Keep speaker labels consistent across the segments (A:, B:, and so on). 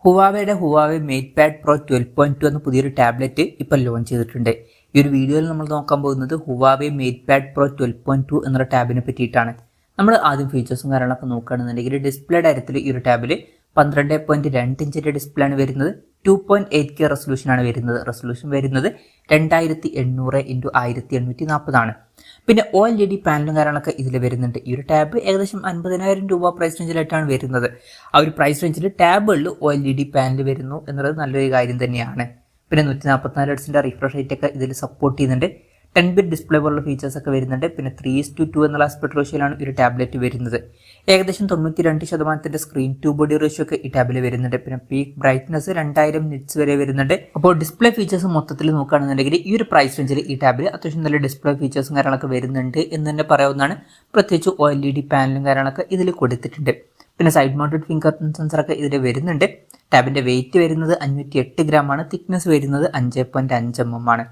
A: ഹുവാവയുടെ Huawei മേറ്റ്പാഡ് pro 12.2 എന്ന പുതിയൊരു tablet ഇപ്പോൾ ലോഞ്ച് ചെയ്തിട്ടുണ്ട്. ഈ ഒരു വീഡിയോയിൽ നമ്മൾ നോക്കാൻ പോകുന്നത് ഹുവാവെ മേറ്റ്പാഡ് പ്രോ 12.2 എന്നൊരു ടാബിനെ പറ്റിയിട്ടാണ്. നമ്മൾ ആദ്യം ഫീച്ചേഴ്സും കാര്യങ്ങളൊക്കെ നോക്കുകയാണെന്നുണ്ടെങ്കിൽ ഡിസ്പ്ലേയുടെ കാര്യത്തിൽ ഈ ഒരു ടാബിൽ 12.2 ഇഞ്ചിൻ്റെ ഡിസ്പ്ലേ ആണ് വരുന്നത്. 2.8K റെസൊല്യൂഷനാണ് വരുന്നത്. റെസൊല്യൂഷൻ വരുന്നത് 2800x1840 ആണ്. പിന്നെ OLED പാനലും കാര്യങ്ങളൊക്കെ ഇതിൽ വരുന്നുണ്ട്. ഈ ഒരു ടാബ് ഏകദേശം 50,000 രൂപ പ്രൈസ് റേഞ്ചിലായിട്ടാണ് വരുന്നത്. ആ ഒരു പ്രൈസ് റേഞ്ചിൽ ടാബുകളിൽ OLED പാനൽ വരുന്നു എന്നുള്ളത് നല്ലൊരു കാര്യം തന്നെയാണ്. പിന്നെ 144 Hz റിഫ്രഷ് റേറ്റ് ഒക്കെ ഇതിൽ സപ്പോർട്ട് ചെയ്യുന്നുണ്ട്. 10-bit ഡിസ്പ്ലേ പോലുള്ള ഫീച്ചേഴ്സ് ഒക്കെ വരുന്നുണ്ട്. പിന്നെ 3:2 എന്നുള്ള ആസ്പെക്ട് റേഷ്യോയിലാണ് ഈ ഒരു ടാബ്ലറ്റ് വരുന്നത്. ഏകദേശം 92% സ്ക്രീൻ ടു ബോഡി റേഷ്യോ ഒക്കെ ഈ ടാബിൽ വരുന്നുണ്ട്. പിന്നെ പീക്ക് ബ്രൈറ്റ്നസ് 2000 നിറ്റ്സ് വരെ വരുന്നുണ്ട്. അപ്പോൾ ഡിസ്പ്ലേ ഫീച്ചേഴ്സ് മൊത്തത്തിൽ നോക്കുകയാണെന്നുണ്ടെങ്കിൽ ഈ ഒരു പ്രൈസ് റേഞ്ചിൽ ഈ ടാബിൽ അത്യാവശ്യം നല്ല ഡിസ്പ്ലേ ഫീച്ചേഴ്സും കാര്യങ്ങളൊക്കെ വരുന്നുണ്ട് എന്ന് തന്നെ പറയാവുന്നതാണ്. പ്രത്യേകിച്ച് OLED പാനലും കാര്യങ്ങളൊക്കെ ഇതിൽ കൊടുത്തിട്ടുണ്ട്. പിന്നെ സൈഡ് മൗണ്ടഡ് ഫിംഗർ പ്രിന്റ് സെൻസറൊക്കെ ഇതിൽ വരുന്നുണ്ട്. ടാബിന്റെ വെയിറ്റ് വരുന്നത് 508 ഗ്രാം ആണ്. തിക്നെസ് വരുന്നത് 5.5 mm ആണ്.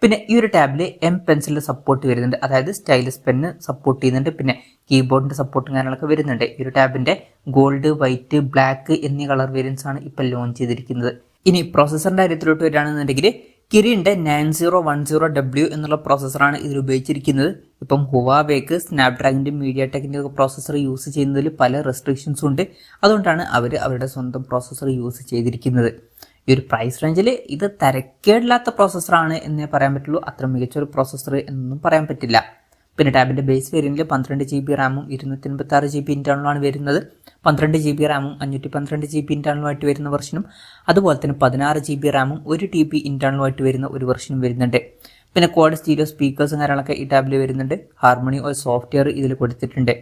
A: പിന്നെ ഈ ഒരു ടാബിൽ M പെൻസിലിന്റെ സപ്പോർട്ട് വരുന്നുണ്ട്. അതായത് സ്റ്റൈലസ് പെന്ന് സപ്പോർട്ട് ചെയ്യുന്നുണ്ട്. പിന്നെ കീബോർഡിന്റെ സപ്പോർട്ടും കാര്യങ്ങളൊക്കെ വരുന്നുണ്ട്. ഈ ഒരു ടാബിന്റെ ഗോൾഡ്, വൈറ്റ്, ബ്ലാക്ക് എന്നീ കളർ വേരിയൻസ് ആണ് ഇപ്പോൾ ലോഞ്ച് ചെയ്തിരിക്കുന്നത്. ഇനി പ്രോസസറിന്റെ കാര്യത്തിലോട്ട് വരികയാണെന്നുണ്ടെങ്കിൽ കിരിന്റെ 9010W എന്നുള്ള പ്രോസസ്സറാണ് ഇതിൽ ഉപയോഗിച്ചിരിക്കുന്നത്. ഇപ്പം ഹുവാവേക്ക് സ്നാപ്ഡ്രാഗണിന്റെ മീഡിയാടെക്കിന്റെ പ്രോസസ്സർ യൂസ് ചെയ്യുന്നതിൽ പല റെസ്ട്രിക്ഷൻസും ഉണ്ട്. അതുകൊണ്ടാണ് അവർ അവരുടെ സ്വന്തം പ്രോസസ്സർ യൂസ് ചെയ്തിരിക്കുന്നത്. ഈ ഒരു പ്രൈസ് റേഞ്ചിൽ ഇത് തരക്കേടില്ലാത്ത പ്രോസസ്സറാണ് എന്നേ പറയാൻ പറ്റുള്ളൂ. അത്ര മികച്ചൊരു പ്രോസസ്സർ എന്നൊന്നും പറയാൻ പറ്റില്ല. പിന്നെ ടാബിന്റെ ബേസ് വേരിയന്റിൽ 12GB റാമും 256GB ഇന്റേണലുമാണ് വരുന്നത്. 12GB റാമും 512GB ഇന്റേണലുമായിട്ട് വരുന്ന വെർഷനും അതുപോലെ തന്നെ 16GB റാമും 1TB ഇന്റേണലുമായിട്ട് വരുന്ന ഒരു വെർഷനും വരുന്നുണ്ട്. പിന്നെ ക്വാഡ് സ്റ്റീരിയോ സ്പീക്കേഴ്സും കാര്യങ്ങളൊക്കെ ഈ ടാബിൽ വരുന്നുണ്ട്. ഹാർമണി ഒരു സോഫ്റ്റ്വെയർ ഇതിൽ കൊടുത്തിട്ടുണ്ട്.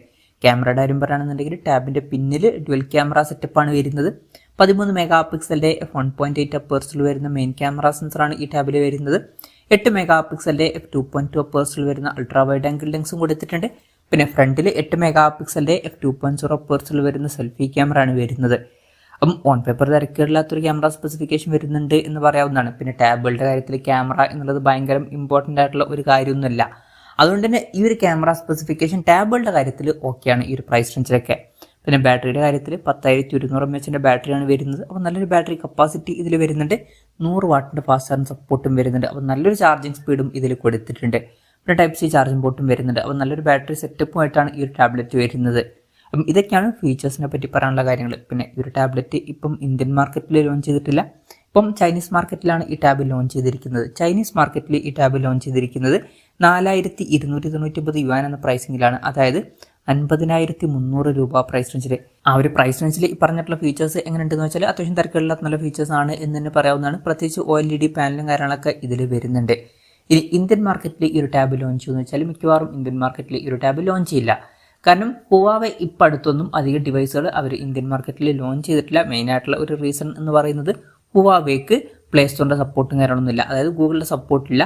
A: ക്യാമറയുടെ കാര്യം പറയുകയാണെന്നുണ്ടെങ്കിൽ ടാബിന്റെ പിന്നിൽ ഡ്യുവൽ ക്യാമറ സെറ്റപ്പാണ് വരുന്നത്. 13 മെഗാപിക്സലിന്റെ f1.8 അപ്പേഴ്സിൽ വരുന്ന മെയിൻ ക്യാമറ സെൻസറാണ് ഈ ടാബിൽ വരുന്നത്. 8 മെഗാപിക്സലിന്റെ f2.2 അപ്പേഴ്സിൽ വരുന്ന അൾട്രാ വൈഡ് ആംഗിൾ ലെൻസും കൊടുത്തിട്ടുണ്ട്. പിന്നെ ഫ്രണ്ടിൽ 8 മെഗാപിക്സലിന്റെ f2.0 അപ്പേഴ്സിൽ വരുന്ന സെൽഫി ക്യാമറ ആണ് വരുന്നത്. അപ്പം ഓൺ പേപ്പർ തിരക്കേടില്ലാത്തൊരു ക്യാമറ സ്പെസിഫിക്കേഷൻ വരുന്നുണ്ട് എന്ന് പറയാവുന്നതാണ്. പിന്നെ ടാബുകളുടെ കാര്യത്തിൽ ക്യാമറ എന്നുള്ളത് ഭയങ്കര ഇമ്പോർട്ടൻ്റ് ആയിട്ടുള്ള ഒരു കാര്യമൊന്നുമല്ല. അതുകൊണ്ട് തന്നെ ഈ ഒരു ക്യാമറ സ്പെസിഫിക്കേഷൻ ടാബുകളുടെ കാര്യത്തിൽ ഓക്കെയാണ് ഈ ഒരു പ്രൈസ് റേഞ്ചിലൊക്കെ. പിന്നെ ബാറ്ററിയുടെ കാര്യത്തിൽ 10200 mAh ബാറ്ററിയാണ് വരുന്നത്. അപ്പോൾ നല്ലൊരു ബാറ്ററി കപ്പാസിറ്റി ഇതിൽ വരുന്നുണ്ട്. 100 വാട്ടിൻ്റെ ഫാസ്റ്റ് ചാർജിങ് സപ്പോർട്ടും വരുന്നുണ്ട്. അപ്പോൾ നല്ലൊരു ചാർജിങ് സ്പീഡും ഇതിൽ കൊടുത്തിട്ടുണ്ട്. പിന്നെ Type-C ചാർജിങ് പോർട്ടും വരുന്നുണ്ട്. അപ്പോൾ നല്ലൊരു ബാറ്ററി സെറ്റപ്പുമായിട്ടാണ് ഈ ഒരു ടാബ്ലറ്റ് വരുന്നത്. അപ്പം ഇതൊക്കെയാണ് ഫീച്ചേഴ്സിനെ പറ്റി പറയാനുള്ള കാര്യങ്ങൾ. പിന്നെ ഈ ഒരു ടാബ്ലറ്റ് ഇപ്പം ഇന്ത്യൻ മാർക്കറ്റിൽ ലോഞ്ച് ചെയ്തിട്ടില്ല. ഇപ്പം ചൈനീസ് മാർക്കറ്റിലാണ് ഈ ടാബ് ലോഞ്ച് ചെയ്തിരിക്കുന്നത്. ചൈനീസ് മാർക്കറ്റിൽ ഈ ടാബ് ലോഞ്ച് ചെയ്തിരിക്കുന്നത് 4299 യുവാൻ എന്ന പ്രൈസിങ്ങിലാണ്. അതായത് 50,300 രൂപ പ്രൈസ് റേഞ്ചിൽ. ആ ഒരു പ്രൈസ് റേഞ്ചിൽ ഈ പറഞ്ഞിട്ടുള്ള ഫീച്ചേഴ്സ് എങ്ങനെയുണ്ടെന്ന് വെച്ചാൽ അത്യാവശ്യം തിരക്കുകളില്ലാത്ത നല്ല ഫീച്ചേഴ്സ് ആണ് എന്ന് തന്നെ പറയാവുന്നതാണ്. പ്രത്യേകിച്ച് OLED പാനലും കാര്യങ്ങളൊക്കെ ഇതിൽ വരുന്നുണ്ട്. ഇനി ഇന്ത്യൻ മാർക്കറ്റിൽ ഈ ഒരു ടാബ് ലോഞ്ച് ചെയ്യുമെന്ന് വെച്ചാൽ മിക്കവാറും ഇന്ത്യൻ മാർക്കറ്റിൽ ഈ ഒരു ടാബ് ലോഞ്ച് ചെയ്യില്ല. കാരണം ഹുവാവെ ഇപ്പം അടുത്തൊന്നും അധികം ഡിവൈസുകൾ അവർ ഇന്ത്യൻ മാർക്കറ്റിൽ ലോഞ്ച് ചെയ്തിട്ടില്ല. മെയിനായിട്ടുള്ള ഒരു റീസൺ എന്ന് പറയുന്നത് ഹുവാവേക്ക് പ്ലേ സ്റ്റോറിൻ്റെ സപ്പോർട്ടും കാര്യങ്ങളൊന്നുമില്ല. അതായത് ഗൂഗിളിൻ്റെ സപ്പോർട്ടില്ല.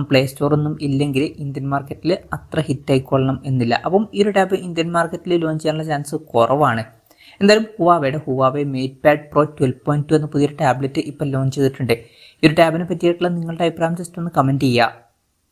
A: പ്ലേ സ്റ്റോറൊന്നും ഇല്ലെങ്കിൽ ഇന്ത്യൻ മാർക്കറ്റിൽ അത്ര ഹിറ്റ് ആയിക്കൊള്ളണം എന്നില്ല. അപ്പം ഈ ഒരു ടാബ് ഇന്ത്യൻ മാർക്കറ്റിൽ ലോഞ്ച് ചെയ്യാനുള്ള ചാൻസ് കുറവാണ്. എന്തായാലും ഹുവാവെ മേറ്റ്പാഡ് പ്രോ 12.2 എന്ന പുതിയൊരു ടാബ്ലറ്റ് ഇപ്പോൾ ലോഞ്ച് ചെയ്തിട്ടുണ്ട്. ഈ ഒരു ടാബിനെ പറ്റിയിട്ടുള്ള നിങ്ങളുടെ അഭിപ്രായം ജസ്റ്റ് ഒന്ന് കമൻറ്റ് ചെയ്യുക.